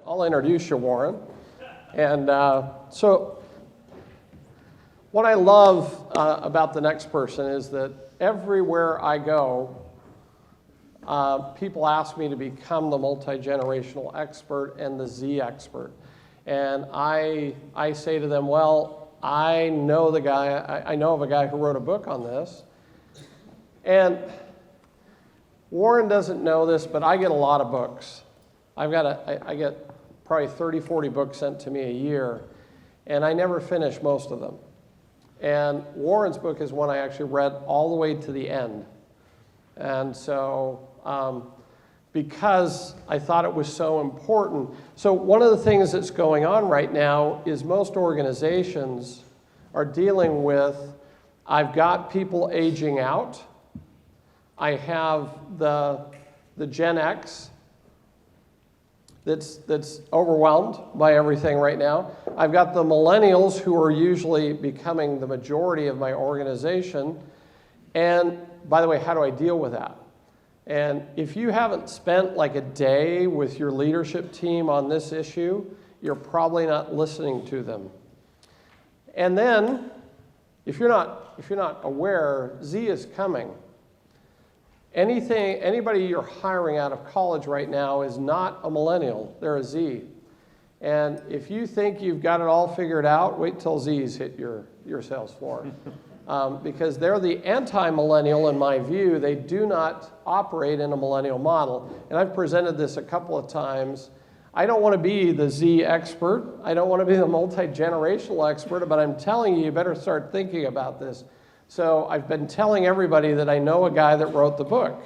I'll introduce you, Warren. And so what I love about the next person is that everywhere I go, people ask me to become the multi-generational expert and the Z expert. And I say to them, well, I know the guy, I know of a guy who wrote a book on this. And Warren doesn't know this, but I get a lot of books. I get probably 30, 40 books sent to me a year, and I never finish most of them. And Warren's book is one I actually read all the way to the end. And so, because I thought it was so important. So one of the things that's going on right now is most organizations are dealing with, I've got people aging out. I have the Gen X that's overwhelmed by everything right now. I've got the Millennials who are usually becoming the majority of my organization. And by the way, how do I deal with that? And if you haven't spent like a day with your leadership team on this issue, you're probably not listening to them. And then, if you're not aware, Z is coming. Anybody you're hiring out of college right now is not a millennial, they're a Z. And if you think you've got it all figured out, wait till Zs hit your sales floor. Because they're the anti-millennial in my view. They do not operate in a millennial model. And I've presented this a couple of times. I don't want to be the Z expert. I don't want to be the multi-generational expert, but I'm telling you, you better start thinking about this. So I've been telling everybody that I know a guy that wrote the book.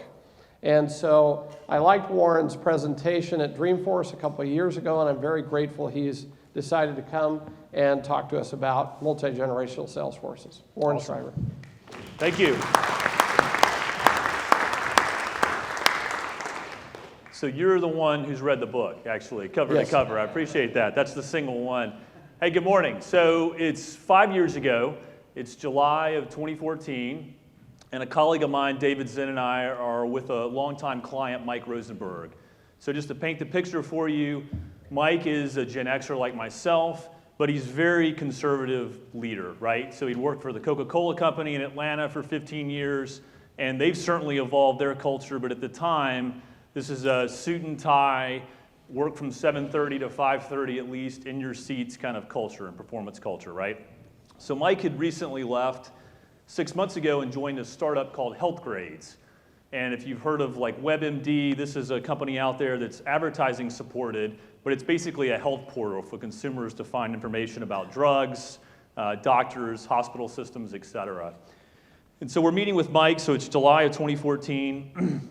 And so I liked Warren's presentation at Dreamforce a couple of years ago, and I'm very grateful he's decided to come and talk to us about multi-generational sales forces. Warren Shiver. Thank you. So you're the one who's read the book, actually, cover to cover. I appreciate that. That's the single one. Hey, good morning. So it's 5 years ago. It's July of 2014, and a colleague of mine, David Zinn, and I are with a longtime client, Mike Rosenberg. So just to paint the picture for you, Mike is a Gen Xer like myself, but he's very conservative leader, right? So he'd worked for the Coca-Cola company in Atlanta for 15 years, and they've certainly evolved their culture, but at the time, this is a suit and tie, work from 7:30 to 5:30 at least, in your seats kind of culture and performance culture, right? So Mike had recently left 6 months ago and joined a startup called Health Grades. And if you've heard of like WebMD, this is a company out there that's advertising supported, but it's basically a health portal for consumers to find information about drugs, doctors, hospital systems, et cetera. And so we're meeting with Mike, so it's July of 2014.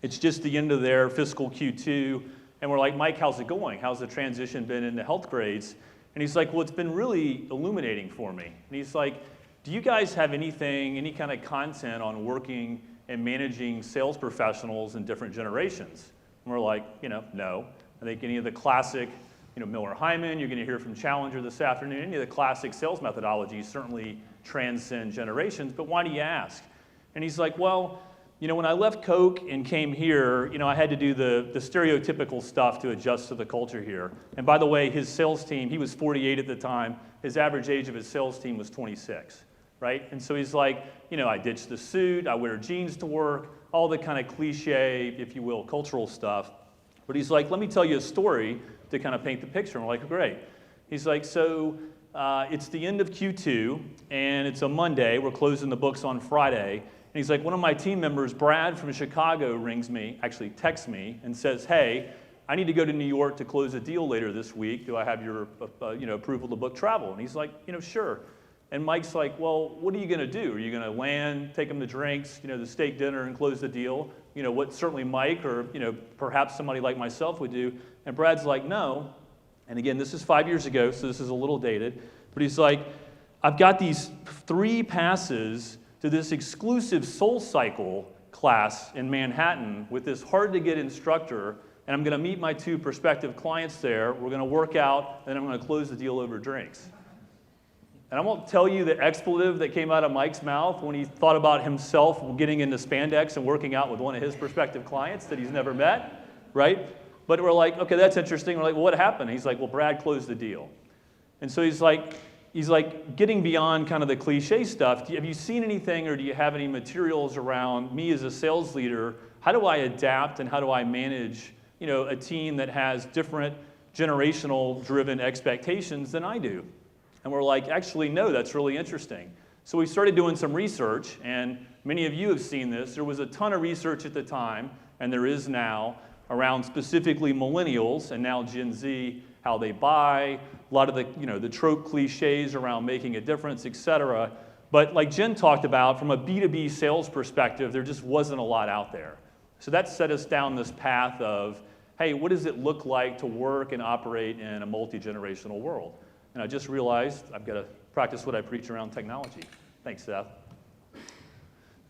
It's just the end of their fiscal Q2. And we're like, Mike, how's it going? How's the transition been into Health Grades? And he's like, well, it's been really illuminating for me. And he's like, do you guys have anything, any kind of content on working and managing sales professionals in different generations? And we're like, no. I think any of the classic, Miller Hyman, you're going to hear from Challenger this afternoon, any of the classic sales methodologies certainly transcend generations, but why do you ask? And he's like, well, when I left Coke and came here, I had to do the stereotypical stuff to adjust to the culture here. And by the way, his sales team, he was 48 at the time. His average age of his sales team was 26, right? And so he's like, I ditched the suit, I wear jeans to work, all the kind of cliche, if you will, cultural stuff. But he's like, let me tell you a story to kind of paint the picture. And we're like, great. He's like, so it's the end of Q2, and it's a Monday. We're closing the books on Friday. And he's like, one of my team members, Brad from Chicago, texts me and says, hey, I need to go to New York to close a deal later this week. Do I have your approval to book travel? And he's like, sure. And Mike's like, well, what are you going to do? Are you going to land, take them to drinks, the steak dinner and close the deal? What certainly Mike or perhaps somebody like myself would do. And Brad's like, no. And again, this is 5 years ago, so this is a little dated. But he's like, I've got these 3 passes to this exclusive SoulCycle class in Manhattan with this hard-to-get instructor, and I'm going to meet my 2 prospective clients there. We're going to work out, and I'm going to close the deal over drinks. And I won't tell you the expletive that came out of Mike's mouth when he thought about himself getting into spandex and working out with one of his prospective clients that he's never met, right? But we're like, okay, that's interesting. We're like, well, what happened? He's like, well, Brad closed the deal. And so he's like getting beyond kind of the cliche stuff. Have you seen anything, or do you have any materials around me as a sales leader? How do I adapt and how do I manage, a team that has different generational driven expectations than I do? And we're like, actually, no, that's really interesting. So we started doing some research, and many of you have seen this. There was a ton of research at the time, and there is now, around specifically millennials and now Gen Z, how they buy, a lot of the trope cliches around making a difference, et cetera. But like Jen talked about, from a B2B sales perspective, there just wasn't a lot out there. So that set us down this path of, hey, what does it look like to work and operate in a multi-generational world? And I just realized I've got to practice what I preach around technology. Thanks, Seth.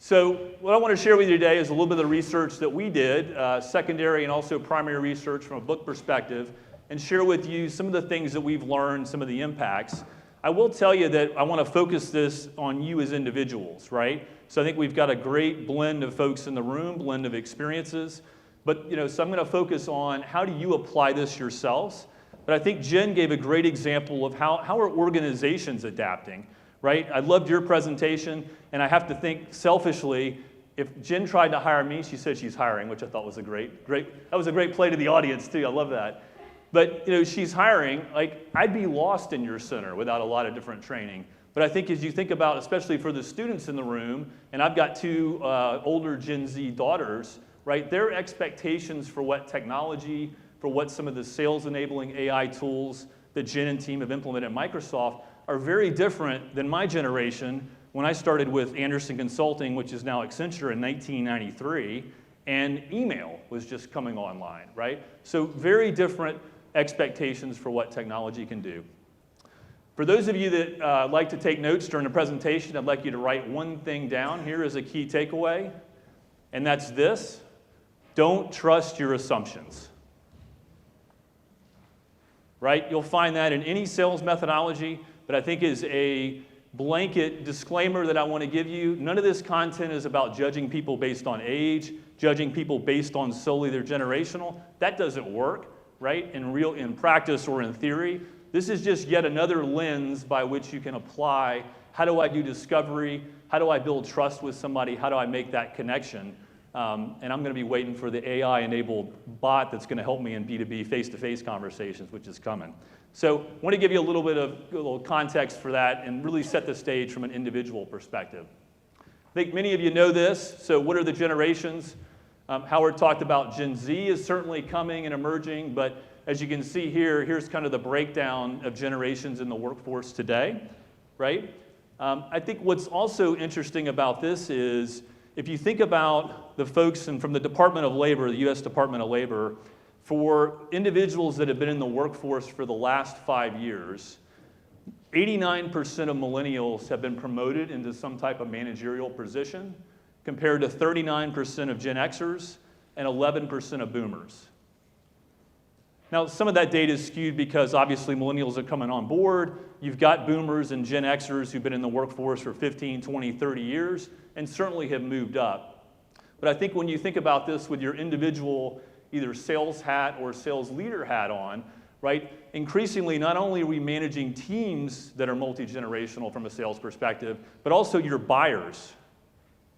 So what I want to share with you today is a little bit of the research that we did, secondary and also primary research from a book perspective, and share with you some of the things that we've learned, some of the impacts. I will tell you that I want to focus this on you as individuals, right? So I think we've got a great blend of folks in the room, blend of experiences. But, so I'm going to focus on how do you apply this yourselves. But I think Jen gave a great example of how are organizations adapting, right? I loved your presentation, and I have to think selfishly, if Jen tried to hire me, she said she's hiring, which I thought was a great, that was a great play to the audience too, I love that. But she's hiring, like I'd be lost in your center without a lot of different training. But I think as you think about, especially for the students in the room, and I've got two older Gen Z daughters, right? Their expectations for what technology, for what some of the sales enabling AI tools that Jen and team have implemented at Microsoft are very different than my generation when I started with Anderson Consulting, which is now Accenture, in 1993, and email was just coming online, right? So very different expectations for what technology can do. For those of you that like to take notes during the presentation, I'd like you to write one thing down here as a key takeaway, and that's this: don't trust your assumptions. Right? You'll find that in any sales methodology, but I think is a blanket disclaimer that I want to give you. None of this content is about judging people based on age, judging people based on solely their generational. That doesn't work, right? In practice or in theory. This is just yet another lens by which you can apply, how do I do discovery? How do I build trust with somebody? How do I make that connection? And I'm going to be waiting for the AI-enabled bot that's going to help me in B2B face-to-face conversations, which is coming. So I want to give you a little context for that and really set the stage from an individual perspective. I think many of you know this. So what are the generations? Howard talked about Gen Z is certainly coming and emerging, but as you can see here, here's kind of the breakdown of generations in the workforce today, right? I think what's also interesting about this is if you think about the folks from the Department of Labor, the U.S. Department of Labor, for individuals that have been in the workforce for the last 5 years, 89% of millennials have been promoted into some type of managerial position, compared to 39% of Gen Xers and 11% of boomers. Now, some of that data is skewed because obviously millennials are coming on board. You've got boomers and Gen Xers who've been in the workforce for 15, 20, 30 years and certainly have moved up. But I think when you think about this with your individual either sales hat or sales leader hat on, right, increasingly not only are we managing teams that are multi-generational from a sales perspective, but also your buyers,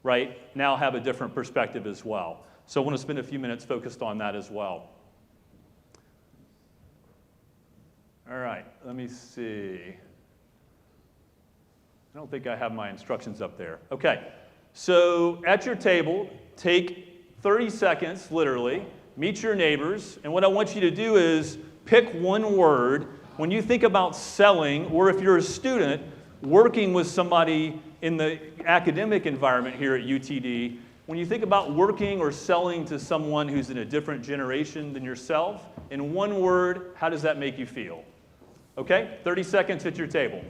right, now have a different perspective as well. So I want to spend a few minutes focused on that as well. All right, let me see. I don't think I have my instructions up there. Okay, so at your table, take 30 seconds, literally, meet your neighbors, and what I want you to do is pick one word. When you think about selling, or if you're a student working with somebody in the academic environment here at UTD, when you think about working or selling to someone who's in a different generation than yourself, in one word, how does that make you feel? Okay, 30 seconds at your table.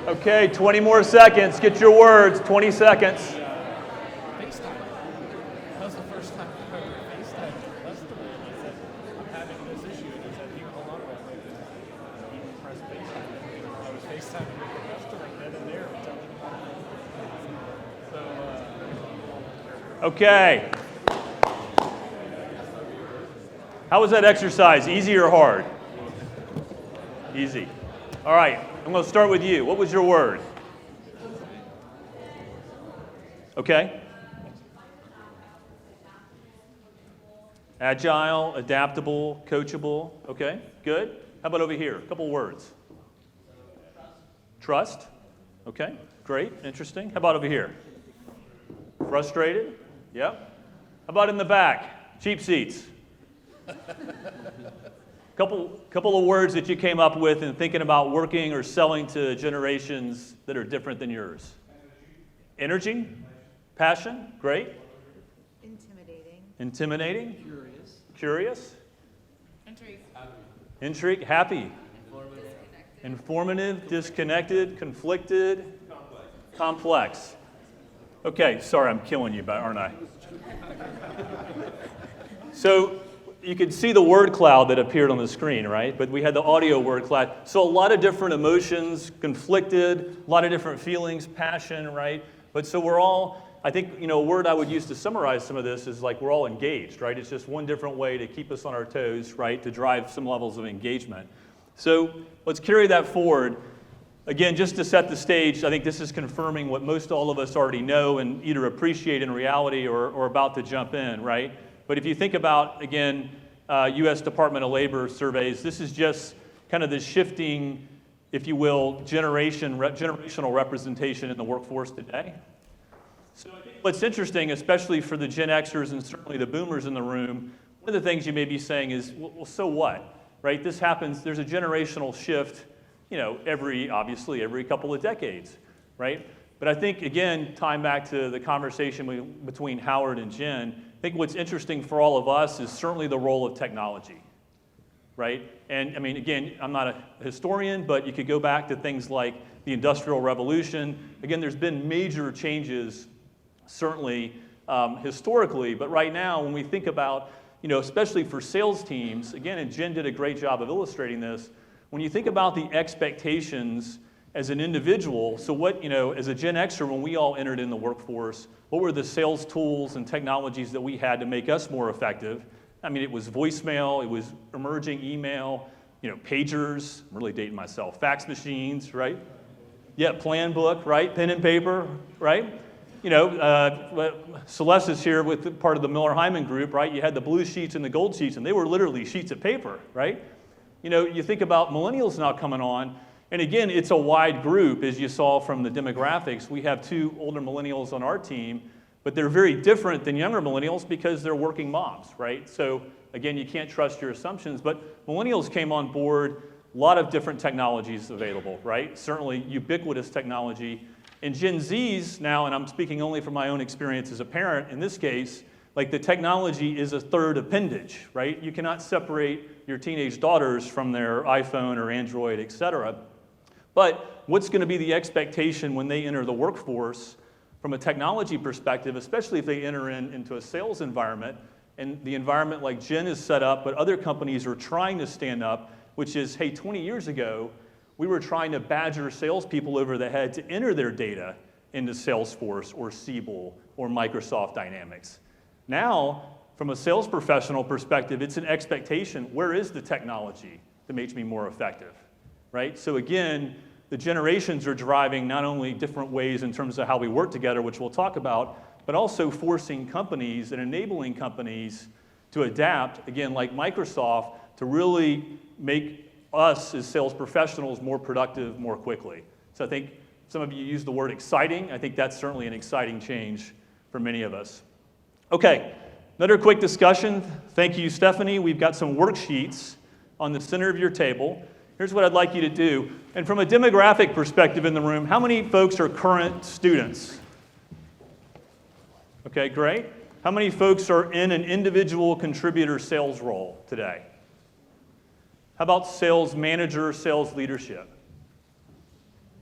Okay, 20 more seconds. Get your words, 20 seconds. FaceTime. That was the first time I ever FaceTime the customer. And I said, I'm having this issue. And he said, here, hold on real quick. And he pressed FaceTime. I was FaceTiming with the customer then and there and telling him about it. So, Okay. How was that exercise? Easy or hard? Easy. All right, I'm going to start with you. What was your word? Okay. Agile, adaptable, coachable. Okay, good. How about over here? A couple words. Trust. Okay, great, interesting. How about over here? Frustrated. Yep. How about in the back? Cheap seats. Couple of words that you came up with in thinking about working or selling to generations that are different than yours. Energy, passion, great. Intimidating. Curious. Intrigue, happy. Informative, disconnected, conflicted, complex. Okay, sorry, I'm killing you, aren't I? So you could see the word cloud that appeared on the screen, right? But we had the audio word cloud. So a lot of different emotions, conflicted, a lot of different feelings, passion, right? But so we're all, I think, a word I would use to summarize some of this is like we're all engaged, right? It's just one different way to keep us on our toes, right? To drive some levels of engagement. So let's carry that forward. Again, just to set the stage, I think this is confirming what most all of us already know and either appreciate in reality or about to jump in, right? But if you think about, again, U.S. Department of Labor surveys, this is just kind of the shifting, if you will, generational representation in the workforce today. So I think what's interesting, especially for the Gen Xers and certainly the boomers in the room, one of the things you may be saying is, well, so what, right? This happens, there's a generational shift, obviously every couple of decades, right? But I think, again, tying back to the conversation between Howard and Jen, I think what's interesting for all of us is certainly the role of technology, right? And I mean, again, I'm not a historian, but you could go back to things like the Industrial Revolution. Again, there's been major changes, certainly historically, but right now when we think about, especially for sales teams, again, and Jen did a great job of illustrating this, when you think about the expectations as an individual, so what, as a Gen Xer, when we all entered in the workforce, what were the sales tools and technologies that we had to make us more effective? I mean, it was voicemail, it was emerging email, pagers, I'm really dating myself, fax machines, right? Yeah, plan book, right? Pen and paper, right? Celeste is here with part of the Miller-Hyman group, right? You had the blue sheets and the gold sheets, and they were literally sheets of paper, right? You think about millennials now coming on, and again, it's a wide group, as you saw from the demographics. We have 2 older millennials on our team, but they're very different than younger millennials because they're working moms, right? So again, you can't trust your assumptions, but millennials came on board, a lot of different technologies available, right? Certainly ubiquitous technology. And Gen Zs now, and I'm speaking only from my own experience as a parent in this case, like the technology is a third appendage, right? You cannot separate your teenage daughters from their iPhone or Android, et cetera. But what's going to be the expectation when they enter the workforce from a technology perspective, especially if they enter into a sales environment, and the environment like Jen is set up, but other companies are trying to stand up, which is, hey, 20 years ago, we were trying to badger salespeople over the head to enter their data into Salesforce or Siebel or Microsoft Dynamics. Now, from a sales professional perspective, it's an expectation. Where is the technology that makes me more effective, right? So again, the generations are driving not only different ways in terms of how we work together, which we'll talk about, but also forcing companies and enabling companies to adapt, again, like Microsoft, to really make us as sales professionals more productive more quickly. So I think some of you use the word exciting. I think that's certainly an exciting change for many of us. Okay, another quick discussion. Thank you, Stephanie. We've got some worksheets on the center of your table. Here's what I'd like you to do. And from a demographic perspective in the room, how many folks are current students? Okay, great. How many folks are in an individual contributor sales role today? How about sales manager, sales leadership?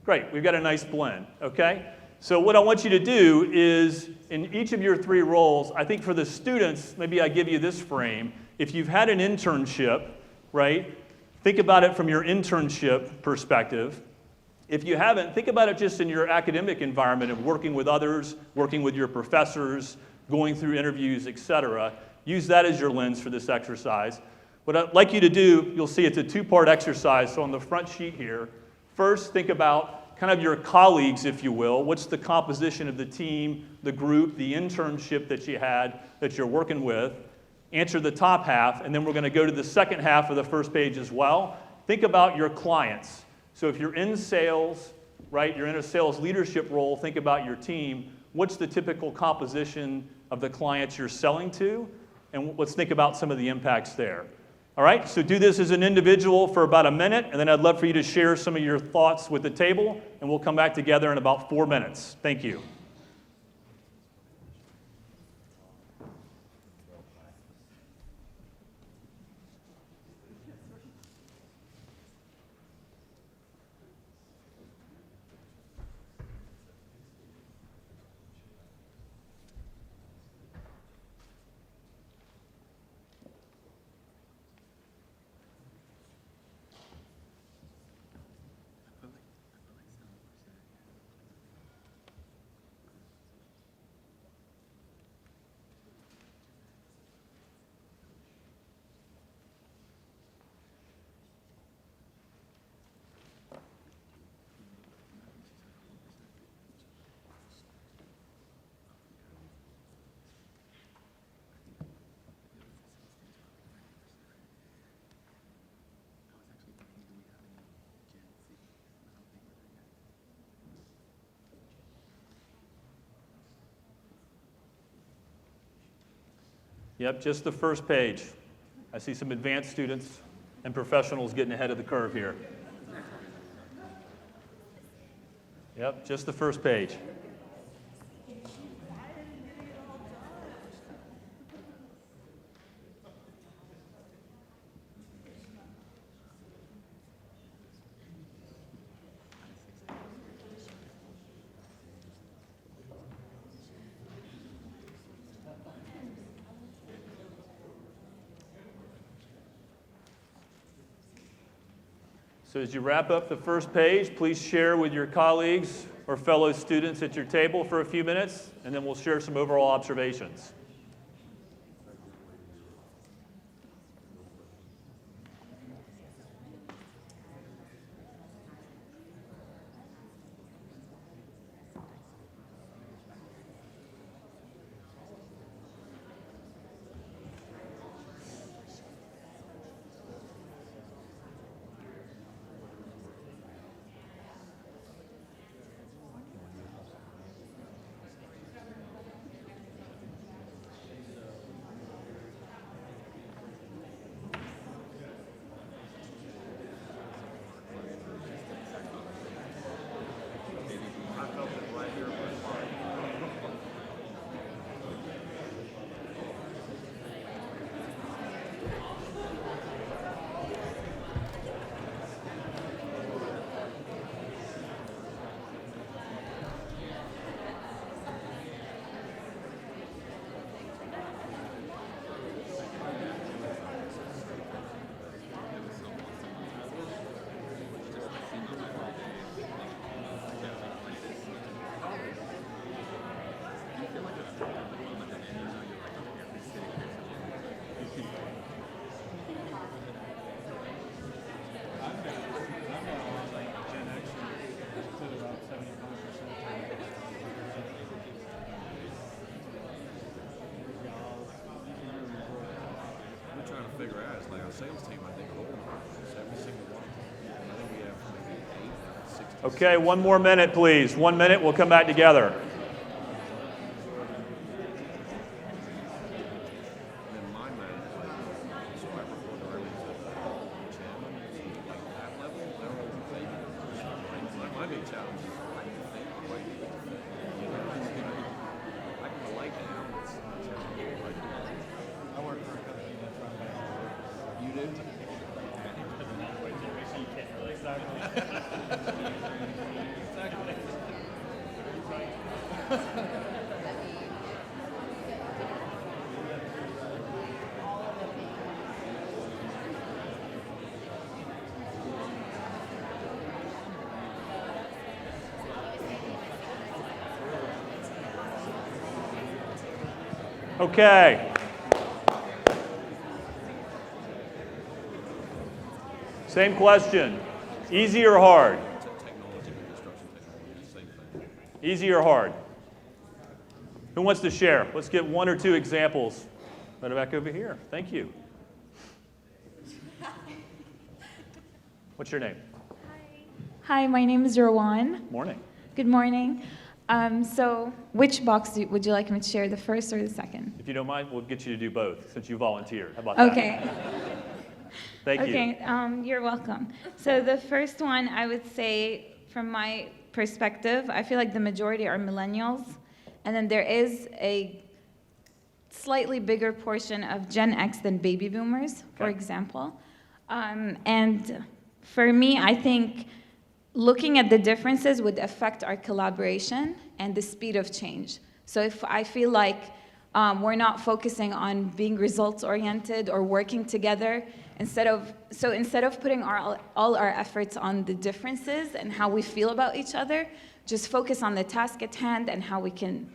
Great, we've got a nice blend, okay? So what I want you to do is, in each of your 3 roles, I think for the students, maybe I give you this frame. If you've had an internship, right, think about it from your internship perspective. If you haven't, think about it just in your academic environment of working with others, working with your professors, going through interviews, etc. Use that as your lens for this exercise. What I'd like you to do, you'll see it's a 2-part exercise. So on the front sheet here, first think about kind of your colleagues, if you will. What's the composition of the team, the group, the internship that you had that you're working with? Answer the top half, and then we're going to go to the second half of the first page as well. Think about your clients. So if you're in sales, right, you're in a sales leadership role, think about your team. What's the typical composition of the clients you're selling to? And let's think about some of the impacts there. All right, so do this as an individual for about a minute, and then I'd love for you to share some of your thoughts with the table, and we'll come back together in about 4 minutes. Thank you. Yep, just the first page. I see some advanced students and professionals getting ahead of the curve here. Yep, just the first page. So as you wrap up the first page, please share with your colleagues or fellow students at your table for a few minutes, and then we'll share some overall observations. Figure out is like our sales team, I think, almost every single one. I think we have maybe 8, 6. Okay, 1 more minute, please. 1 minute, we'll come back together. And then line managers, like, so I report directly to the chairman, like that level. I don't know what they do. That might be a challenge. I can think the way you think. I can relate to him. It's not challenging. I work for a company that's run by You do? you can't really exactly. Okay. Same question. Easy or hard? Technology and construction technology, same thing. Easy or hard? Who wants to share? Let's get one or two examples. Right back over here. Thank you. What's your name? Hi, my name is Rowan. Morning. Good morning. So which box would you like me to share, the first or the second? If you don't mind, we'll get you to do both since you volunteered. How about that? Okay. Thank you. Okay, you're welcome. So the first one, I would say, from my perspective, I feel like the majority are millennials, and then there is a slightly bigger portion of Gen X than baby boomers, for Okay. example. And for me, I think looking at the differences would affect our collaboration and the speed of change. So if I feel like we're not focusing on being results-oriented or working together, instead of putting all our efforts on the differences and how we feel about each other, just focus on the task at hand and how we can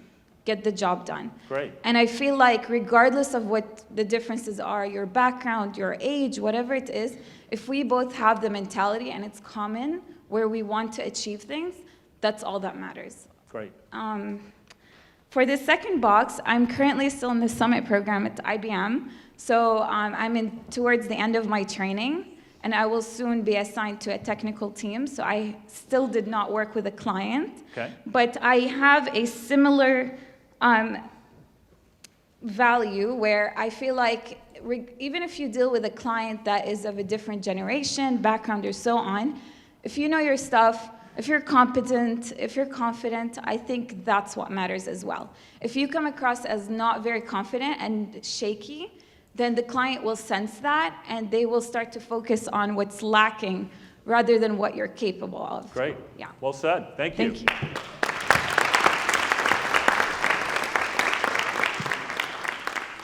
get the job done. Great. And I feel like regardless of what the differences are, your background, your age, whatever it is, if we both have the mentality and it's common where we want to achieve things, that's all that matters. Great. For the second box, I'm currently still in the summit program at IBM. So I'm towards the end of my training, and I will soon be assigned to a technical team. So I still did not work with a client. Okay. But I have a similar value where I feel like even if you deal with a client that is of a different generation, background, or so on, if you know your stuff, if you're competent, if you're confident, I think that's what matters as well. If you come across as not very confident and shaky, then the client will sense that and they will start to focus on what's lacking rather than what you're capable of. Great. Yeah. Well said. Thank you. Thank you.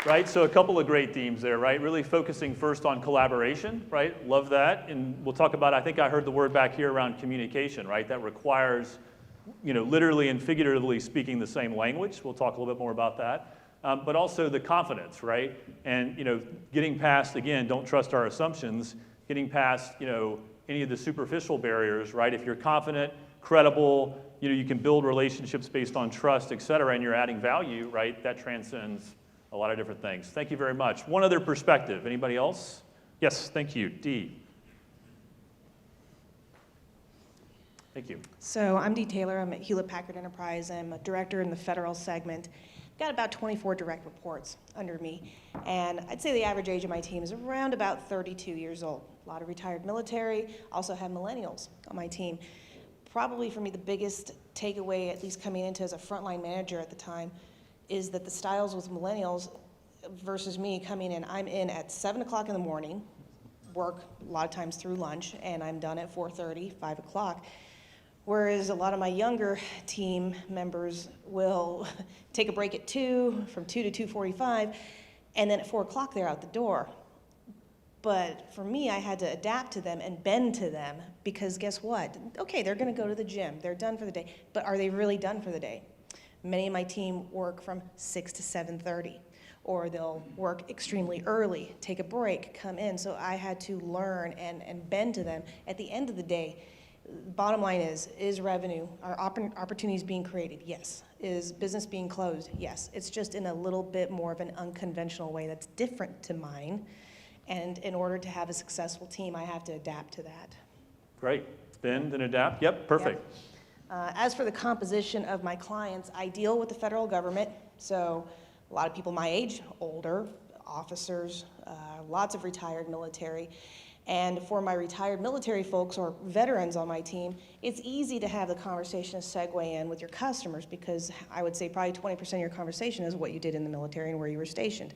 Right, so a couple of great themes there, right? Really focusing first on collaboration, right? Love that. And we'll talk about, I think I heard the word back here around communication, right? That requires, literally and figuratively speaking the same language. We'll talk a little bit more about that. But also the confidence, right? And, getting past, again, don't trust our assumptions, getting past, any of the superficial barriers, right? If you're confident, credible, you can build relationships based on trust, et cetera, and you're adding value, right? That transcends a lot of different things. Thank you very much. One other perspective. Anybody else? Yes, thank you. Dee. Thank you. So I'm Dee Taylor. I'm at Hewlett-Packard Enterprise. I'm a director in the federal segment. I've got about 24 direct reports under me. And I'd say the average age of my team is around about 32 years old. A lot of retired military. Also have millennials on my team. Probably for me, the biggest takeaway, at least coming into as a frontline manager at the time, is that the styles with millennials versus me coming in, I'm in at 7 o'clock in the morning, work a lot of times through lunch, and I'm done at 4:30, 5 o'clock. Whereas a lot of my younger team members will take a break at 2, from 2 to 2:45, and then at 4 o'clock they're out the door. But for me, I had to adapt to them and bend to them because guess what? Okay, they're gonna go to the gym, they're done for the day, but are they really done for the day? Many of my team work from 6 to 7:30, or they'll work extremely early, take a break, come in. So I had to learn and bend to them. At the end of the day, bottom line is revenue, are opportunities being created? Yes. Is business being closed? Yes. It's just in a little bit more of an unconventional way that's different to mine. And in order to have a successful team, I have to adapt to that. Great. Bend and adapt. Yep, perfect. Yep. As for the composition of my clients, I deal with the federal government, so a lot of people my age, older, officers, lots of retired military. And for my retired military folks or veterans on my team, it's easy to have the conversation segue in with your customers because I would say probably 20% of your conversation is what you did in the military and where you were stationed.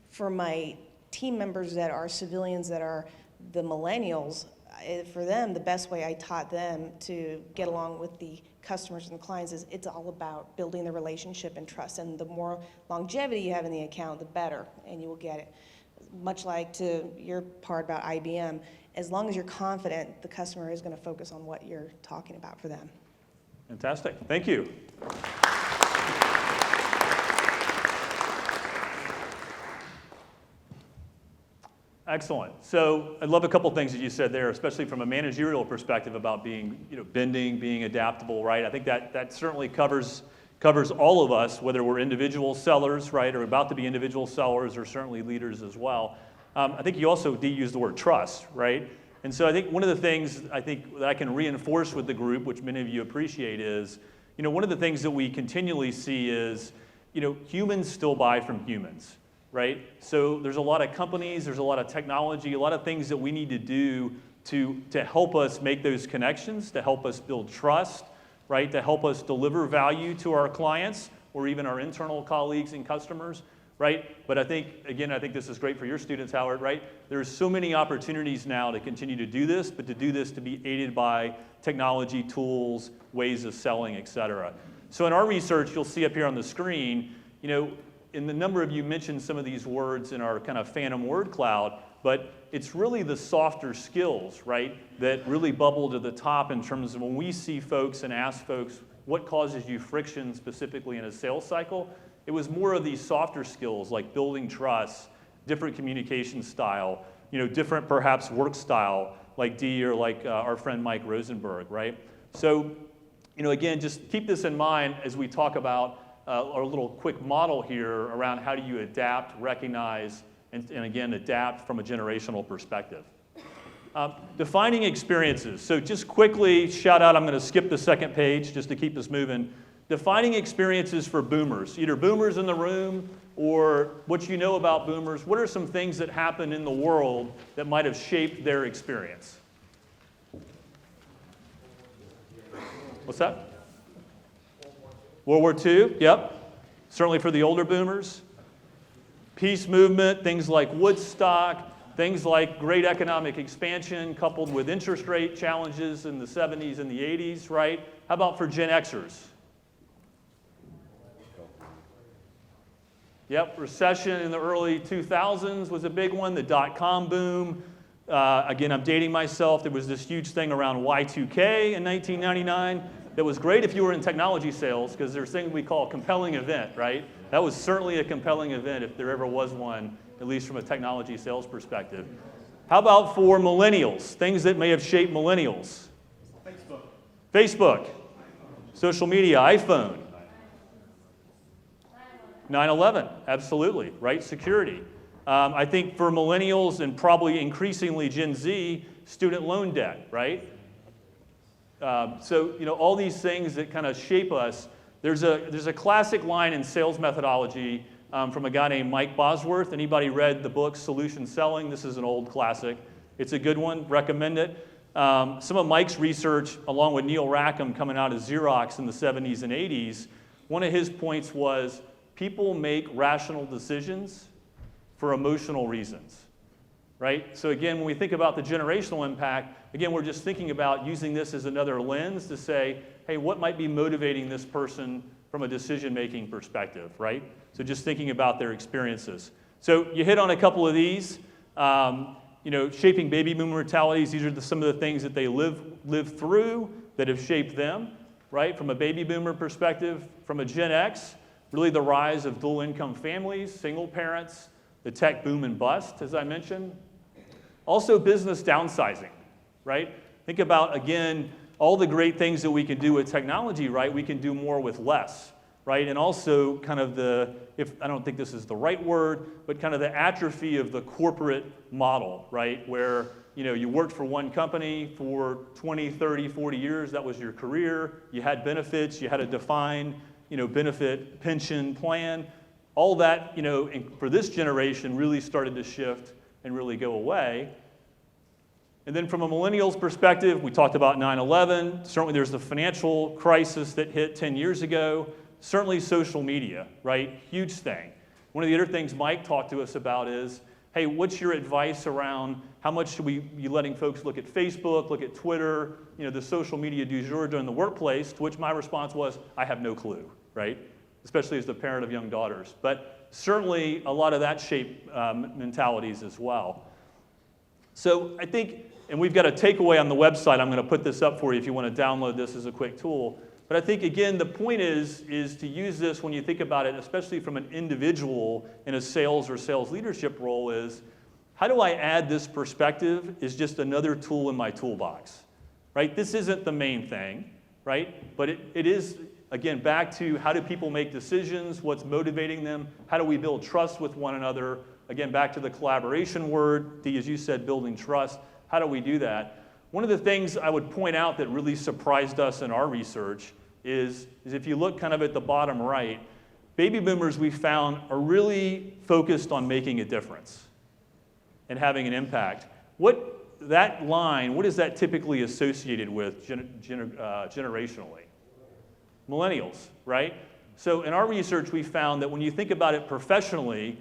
For my team members that are civilians that are the millennials, for them, the best way I taught them to get along with the customers and the clients is it's all about building the relationship and trust. And the more longevity you have in the account, the better, and you will get it. Much like to your part about IBM, as long as you're confident, the customer is going to focus on what you're talking about for them. Fantastic. Thank you. Excellent. So I love a couple things that you said there, especially from a managerial perspective about being, bending, being adaptable, right? I think that certainly covers all of us, whether we're individual sellers, right, or about to be individual sellers, or certainly leaders as well. I think you also used the word trust, right? And so I think one of the things I think that I can reinforce with the group, which many of you appreciate, is, one of the things that we continually see is, humans still buy from humans, right? So there's a lot of companies, there's a lot of technology, a lot of things that we need to do to help us make those connections, to help us build trust, right? To help us deliver value to our clients or even our internal colleagues and customers, right? But I think this is great for your students, Howard, right? There's so many opportunities now to continue to do this, but to do this to be aided by technology, tools, ways of selling, et cetera. So in our research, you'll see up here on the screen, in the number of you mentioned some of these words in our kind of phantom word cloud, but it's really the softer skills, right, that really bubble to the top in terms of when we see folks and ask folks what causes you friction specifically in a sales cycle. It was more of these softer skills like building trust, different communication style, different perhaps work style like Dee or like our friend Mike Rosenberg, right? So, again, just keep this in mind as we talk about our little quick model here around how do you adapt, recognize, and again, adapt from a generational perspective. Defining experiences. So just quickly, shout out, I'm going to skip the second page just to keep us moving. Defining experiences for boomers, either boomers in the room or what you know about boomers. What are some things that happen in the world that might have shaped their experience? What's that? World War II, yep. Certainly for the older boomers. Peace movement, things like Woodstock, things like great economic expansion coupled with interest rate challenges in the 70s and the 80s, right? How about for Gen Xers? Yep, recession in the early 2000s was a big one, the dot-com boom. Again, I'm dating myself. There was this huge thing around Y2K in 1999 that was great if you were in technology sales because there's things we call a compelling event, right? That was certainly a compelling event if there ever was one, at least from a technology sales perspective. How about for millennials, things that may have shaped millennials? Facebook, social media, iPhone. 9/11, absolutely, right? Security. I think for millennials and probably increasingly Gen Z, student loan debt, right? So all these things that kind of shape us. There's a classic line in sales methodology from a guy named Mike Bosworth. Anybody read the book Solution Selling? This is an old classic. It's a good one. Recommend it. Some of Mike's research, along with Neil Rackham coming out of Xerox in the 70s and 80s, one of his points was people make rational decisions for emotional reasons, right? So again, when we think about the generational impact, again, we're just thinking about using this as another lens to say, hey, what might be motivating this person from a decision-making perspective, right? So just thinking about their experiences. So you hit on a couple of these, shaping baby boom mortalities. These are some of the things that they live through that have shaped them, right? From a baby boomer perspective, from a Gen X, really the rise of dual-income families, single parents, the tech boom and bust, as I mentioned. Also business downsizing, right? Think about, again, all the great things that we can do with technology, right? We can do more with less, right? And also kind of I don't think this is the right word, but kind of the atrophy of the corporate model, right? Where, you worked for one company for 20, 30, 40 years. That was your career. You had benefits. You had a defined, benefit pension plan. All that, for this generation really started to shift and really go away. And then from a millennials perspective, we talked about 9/11. Certainly there's the financial crisis that hit 10 years ago. Certainly social media, right? Huge thing. One of the other things Mike talked to us about is, hey, what's your advice around how much should we be letting folks look at Facebook, look at Twitter, the social media du jour during the workplace, to which my response was, I have no clue, right? Especially as the parent of young daughters. But certainly a lot of that shaped mentalities as well. So I think, and we've got a takeaway on the website. I'm going to put this up for you if you want to download this as a quick tool. But I think, again, the point is to use this when you think about it, especially from an individual in a sales or sales leadership role, is how do I add this perspective is just another tool in my toolbox, right? This isn't the main thing, right? But it is, again, back to how do people make decisions, what's motivating them, how do we build trust with one another? Again, back to the collaboration word, as you said, building trust. How do we do that? One of the things I would point out that really surprised us in our research is if you look kind of at the bottom right, baby boomers we found are really focused on making a difference and having an impact. That line, what is that typically associated with generationally? Millennials, right? So in our research, we found that when you think about it professionally,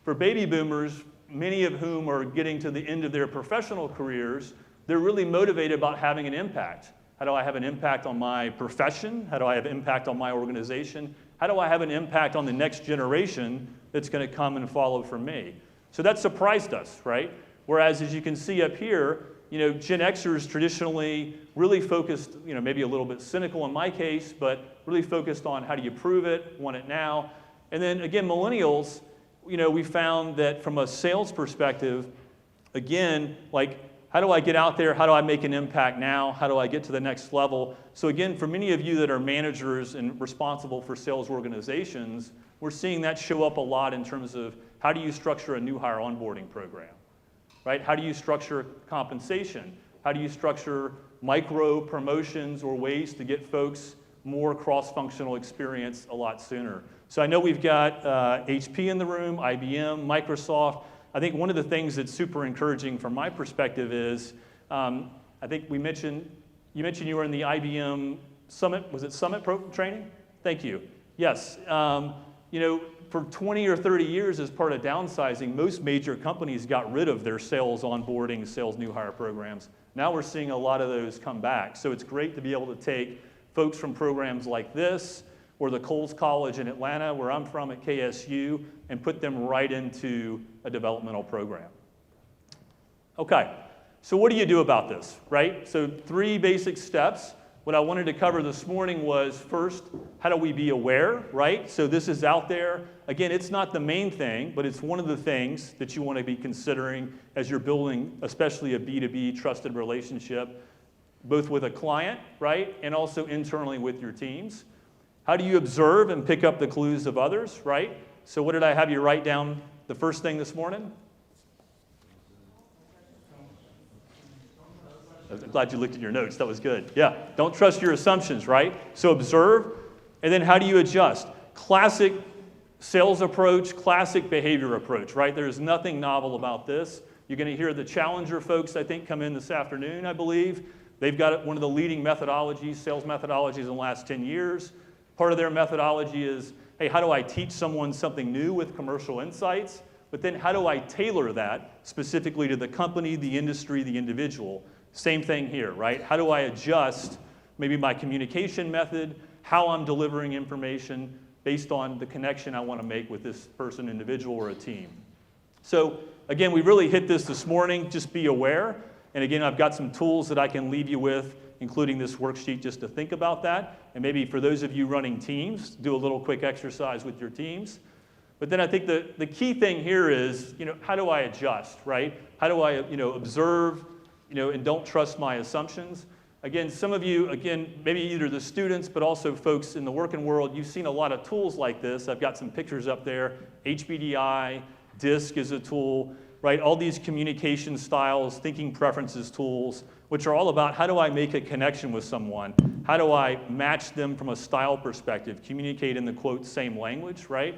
for baby boomers, many of whom are getting to the end of their professional careers, they're really motivated about having an impact. How do I have an impact on my profession? How do I have impact on my organization? How do I have an impact on the next generation that's going to come and follow from me? So that surprised us, right? Whereas as you can see up here, Gen Xers traditionally really focused, maybe a little bit cynical in my case, but really focused on how do you prove it, want it now. And then again, millennials, we found that from a sales perspective, again, like how do I get out there? How do I make an impact now? How do I get to the next level? So again, for many of you that are managers and responsible for sales organizations, we're seeing that show up a lot in terms of how do you structure a new hire onboarding program, right? How do you structure compensation? How do you structure micro promotions or ways to get folks more cross-functional experience a lot sooner? So I know we've got HP in the room, IBM, Microsoft. I think one of the things that's super encouraging from my perspective is, I think you mentioned you were in the IBM Summit, was it Summit training? Thank you. Yes, for 20 or 30 years as part of downsizing, most major companies got rid of their sales onboarding, sales new hire programs. Now we're seeing a lot of those come back. So it's great to be able to take folks from programs like this, or the Coles College in Atlanta, where I'm from at KSU, and put them right into a developmental program. Okay, so what do you do about this, right? So 3 basic steps. What I wanted to cover this morning was first, how do we be aware, right? So this is out there. Again, it's not the main thing, but it's one of the things that you want to be considering as you're building, especially a B2B trusted relationship, both with a client, right? And also internally with your teams. How do you observe and pick up the clues of others, right? So what did I have you write down the first thing this morning? I'm glad you looked at your notes. That was good. Yeah, don't trust your assumptions, right? So observe, and then how do you adjust? Classic sales approach, classic behavior approach, right? There's nothing novel about this. You're going to hear the Challenger folks, I think, come in this afternoon, I believe. They've got one of the leading methodologies, sales methodologies in the last 10 years. Part of their methodology is, hey, how do I teach someone something new with commercial insights? But then how do I tailor that specifically to the company, the industry, the individual? Same thing here, right? How do I adjust maybe my communication method, how I'm delivering information based on the connection I want to make with this person, individual, or a team? So again, we really hit this morning. Just be aware. And again, I've got some tools that I can leave you with, including this worksheet just to think about that. And maybe for those of you running teams, do a little quick exercise with your teams. But then I think the key thing here is, how do I adjust, right? How do I, observe, and don't trust my assumptions? Again, some of you, maybe either the students, but also folks in the working world, you've seen a lot of tools like this. I've got some pictures up there. HBDI, DISC is a tool, right? All these communication styles, thinking preferences tools, which are all about how do I make a connection with someone? How do I match them from a style perspective, communicate in the, quote, same language, right?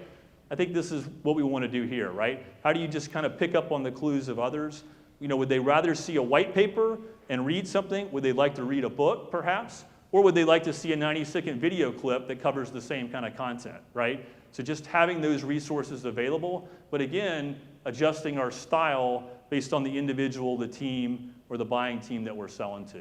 I think this is what we want to do here, right? How do you just kind of pick up on the clues of others? Would they rather see a white paper and read something? Would they like to read a book, perhaps? Or would they like to see a 90-second video clip that covers the same kind of content, right? So just having those resources available, but again, adjusting our style based on the individual, the team, or the buying team that we're selling to.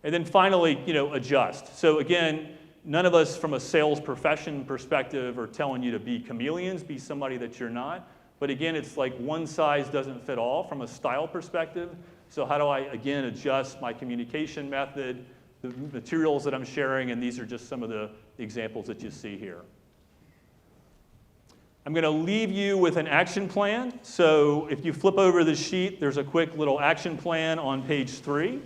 And then finally, adjust. So again, none of us from a sales profession perspective are telling you to be chameleons, be somebody that you're not. But again, it's like one size doesn't fit all from a style perspective. So how do I, again, adjust my communication method, the materials that I'm sharing, and these are just some of the examples that you see here. I'm going to leave you with an action plan. So if you flip over the sheet, there's a quick little action plan on page 3,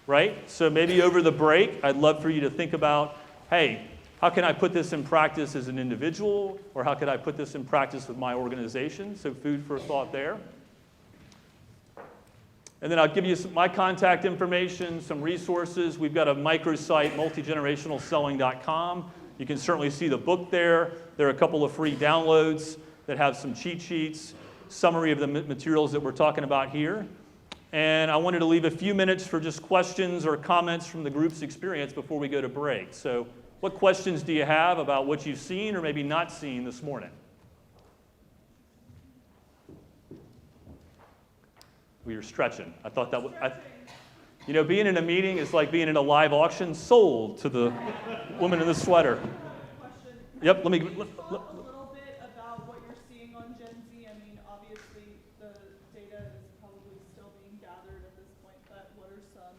right? So maybe over the break, I'd love for you to think about, hey, how can I put this in practice as an individual, or how could I put this in practice with my organization? So food for thought there. And then I'll give you my contact information, some resources. We've got a microsite, multigenerationalselling.com. You can certainly see the book there. There are a couple of free downloads that have some cheat sheets, summary of the materials that we're talking about here. And I wanted to leave a few minutes for just questions or comments from the group's experience before we go to break. So what questions do you have about what you've seen or maybe not seen this morning? We were stretching. I thought that was, you know, being in a meeting is like being in a live auction sold to the woman in the sweater. Yep, let me. Can you talk a little bit about what you're seeing on Gen Z? I mean, obviously the data is probably still being gathered at this point, but what are some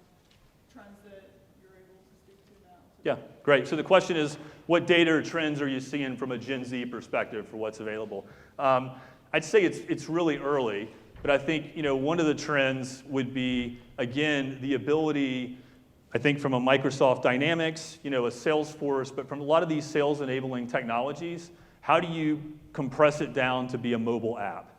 trends that you're able to speak to now? Yeah, great. So the question is, what data or trends are you seeing from a Gen Z perspective for what's available? I'd say it's really early, but I think, you know, one of the trends would be, again, the ability, I think from a Microsoft Dynamics, you know, a Salesforce, but from a lot of these sales enabling technologies, how do you compress it down to be a mobile app,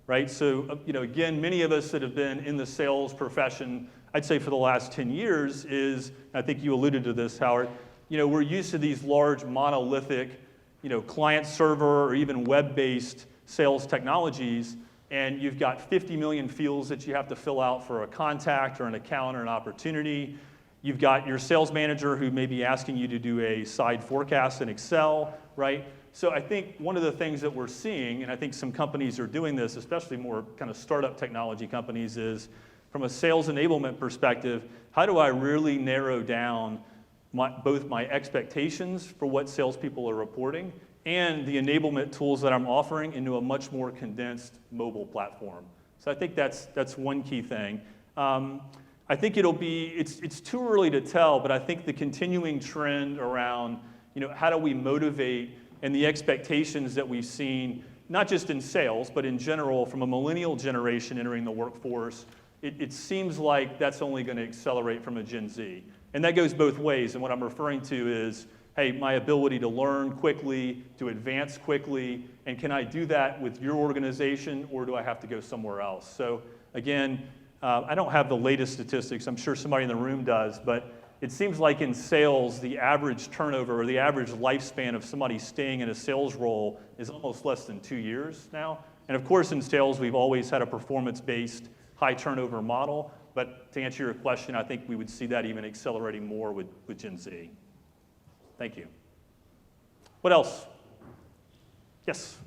right? So, you know, again, many of us that have been in the sales profession, I'd say for the last 10 years is, I think you alluded to this, Howard, you know, we're used to these large monolithic, you know, client server or even web-based sales technologies, and you've got 50 million fields that you have to fill out for a contact or an account or an opportunity. You've got your sales manager who may be asking you to do a side forecast in Excel, right? So I think one of the things that we're seeing, and I think some companies are doing this, especially more kind of startup technology companies, is from a sales enablement perspective, how do I really narrow down both my expectations for what salespeople are reporting and the enablement tools that I'm offering into a much more condensed mobile platform. So I think that's one key thing. I think it's too early to tell, but I think the continuing trend around, you know, how do we motivate and the expectations that we've seen, not just in sales, but in general from a millennial generation entering the workforce, it seems like that's only going to accelerate from a Gen Z. And that goes both ways, and what I'm referring to is, hey, my ability to learn quickly, to advance quickly, and can I do that with your organization, or do I have to go somewhere else? So again, I don't have the latest statistics. I'm sure somebody in the room does, but it seems like in sales, the average turnover or the average lifespan of somebody staying in a sales role is almost less than 2 years now. And of course, in sales, we've always had a performance-based, high turnover model. But to answer your question, I think we would see that even accelerating more with Gen Z. Thank you. What else? Yes.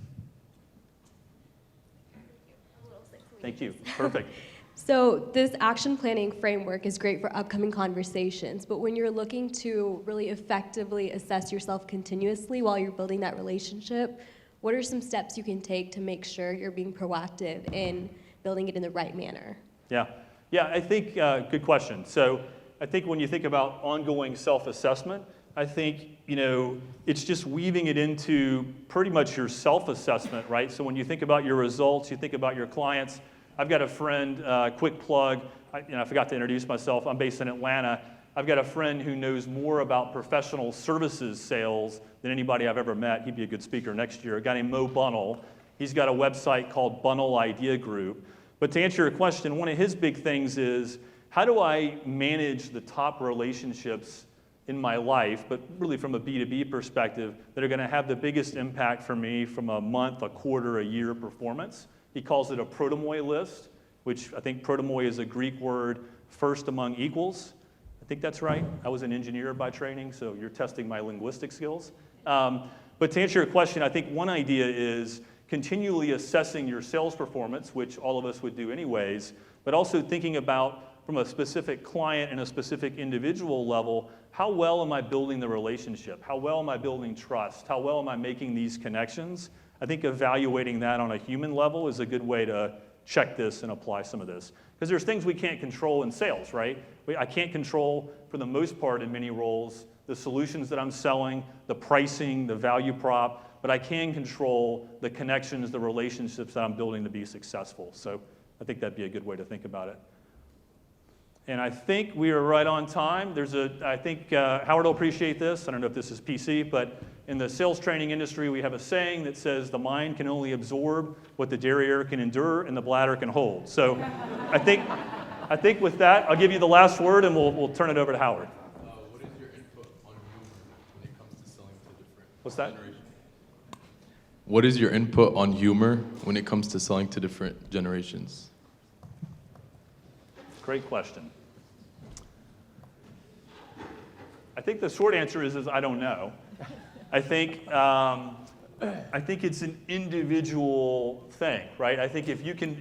Thank you. Perfect. So this action planning framework is great for upcoming conversations, but when you're looking to really effectively assess yourself continuously while you're building that relationship, what are some steps you can take to make sure you're being proactive in building it in the right manner? Yeah, I think, good question. So I think when you think about ongoing self-assessment, I think, you know, it's just weaving it into pretty much your self-assessment, right? So when you think about your results, you think about your clients. I've got a friend, quick plug, I forgot to introduce myself. I'm based in Atlanta. I've got a friend who knows more about professional services sales than anybody I've ever met. He'd be a good speaker next year. A guy named Mo Bunnell. He's got a website called Bunnell Idea Group. But to answer your question, one of his big things is, how do I manage the top relationships in my life, but really from a B2B perspective, that are going to have the biggest impact for me from a month, a quarter, a year performance? He calls it a protomoi list, which I think protomoi is a Greek word, first among equals. I think that's right. I was an engineer by training, so you're testing my linguistic skills. But to answer your question, I think one idea is continually assessing your sales performance, which all of us would do anyways, but also thinking about from a specific client and a specific individual level, how well am I building the relationship? How well am I building trust? How well am I making these connections? I think evaluating that on a human level is a good way to check this and apply some of this. Because there's things we can't control in sales, right? I can't control, for the most part in many roles, the solutions that I'm selling, the pricing, the value prop, but I can control the connections, the relationships that I'm building to be successful. So I think that'd be a good way to think about it. And I think we are right on time. I think Howard will appreciate this. I don't know if this is PC, but in the sales training industry, we have a saying that says the mind can only absorb what the derriere can endure and the bladder can hold. So I think with that, I'll give you the last word and we'll turn it over to Howard. What is your input on humor when it comes to selling to different What's that? generations? What is your input on humor when it comes to selling to different generations? Great question. I think the short answer is I don't know. I think it's an individual thing, right? I think if you can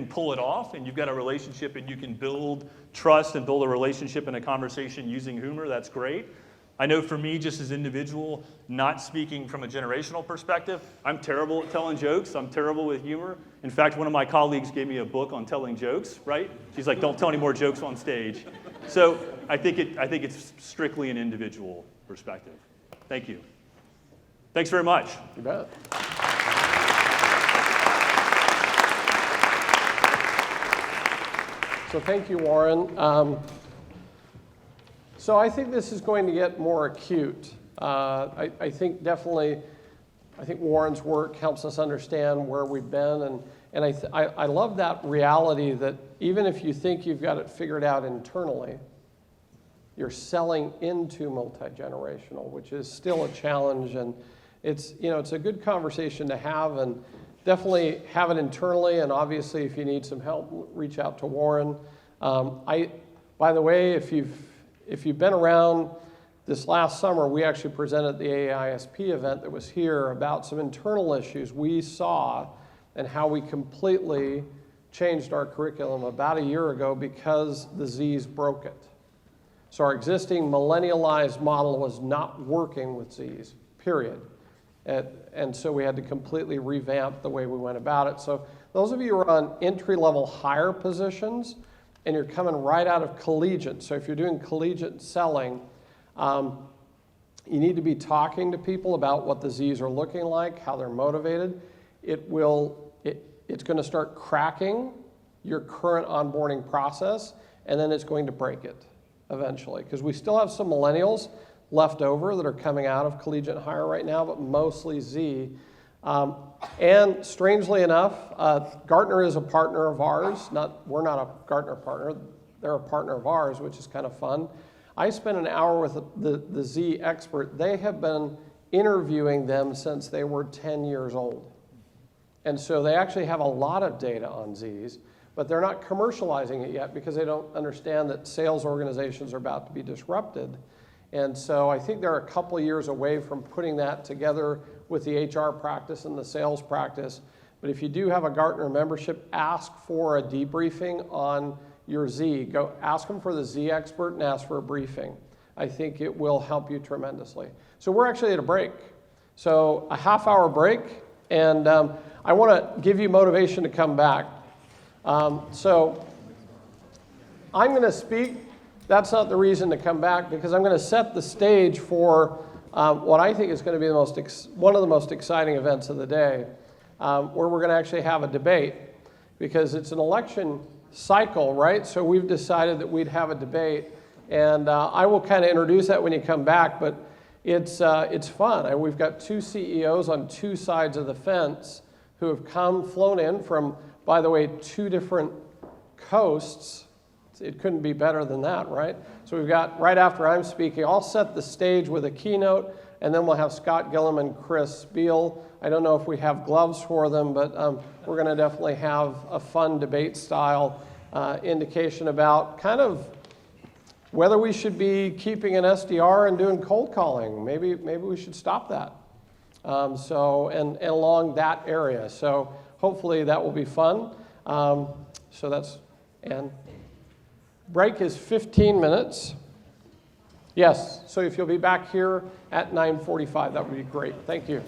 pull it off and you've got a relationship and you can build trust and build a relationship and a conversation using humor, that's great. I know for me, just as individual, not speaking from a generational perspective, I'm terrible at telling jokes. I'm terrible with humor. In fact, one of my colleagues gave me a book on telling jokes, right? She's like, don't tell any more jokes on stage. So I think it's strictly an individual perspective. Thank you. Thanks very much. You bet. So thank you, Warren. So I think this is going to get more acute. I think Warren's work helps us understand where we've been, and I love that reality that even if you think you've got it figured out internally, you're selling into multi-generational, which is still a challenge, and it's a good conversation to have, and definitely have it internally, and obviously if you need some help, reach out to Warren. By the way, if you've been around, this last summer, we actually presented at the AISP event that was here about some internal issues we saw and how we completely changed our curriculum about a year ago because the Z's broke it. So our existing millennialized model was not working with Z's, period. And so we had to completely revamp the way we went about it. So those of you who are on entry-level higher positions and you're coming right out of collegiate, so if you're doing collegiate selling, you need to be talking to people about what the Z's are looking like, how they're motivated. It's going to start cracking your current onboarding process, and then it's going to break it eventually. Because we still have some millennials left over that are coming out of collegiate hire right now, but mostly Z. And strangely enough, Gartner is a partner of ours. We're not a Gartner partner. They're a partner of ours, which is kind of fun. I spent an hour with the Z expert. They have been interviewing them since they were 10 years old. And so they actually have a lot of data on Zs, but they're not commercializing it yet because they don't understand that sales organizations are about to be disrupted. And so I think they're a couple years away from putting that together with the HR practice and the sales practice. But if you do have a Gartner membership, ask for a debriefing on your Z. Go ask them for the Z expert and ask for a briefing. I think it will help you tremendously. So we're actually at a break. So a half-hour break, and I want to give you motivation to come back. So I'm going to speak. That's not the reason to come back, because I'm going to set the stage for what I think is going to be one of the most exciting events of the day, where we're going to actually have a debate, because it's an election cycle, right? So we've decided that we'd have a debate, and I will kind of introduce that when you come back, but it's fun. We've got two CEOs on two sides of the fence who have flown in from, by the way, two different coasts. It couldn't be better than that, right? So we've got, right after I'm speaking, I'll set the stage with a keynote, and then we'll have Scott Gillum and Chris Spiel. I don't know if we have gloves for them, but we're going to definitely have a fun debate-style indication about kind of whether we should be keeping an SDR and doing cold calling. Maybe we should stop that. And along that area. So hopefully that will be fun. And break is 15 minutes. Yes, so if you'll be back here at 9:45, that would be great. Thank you.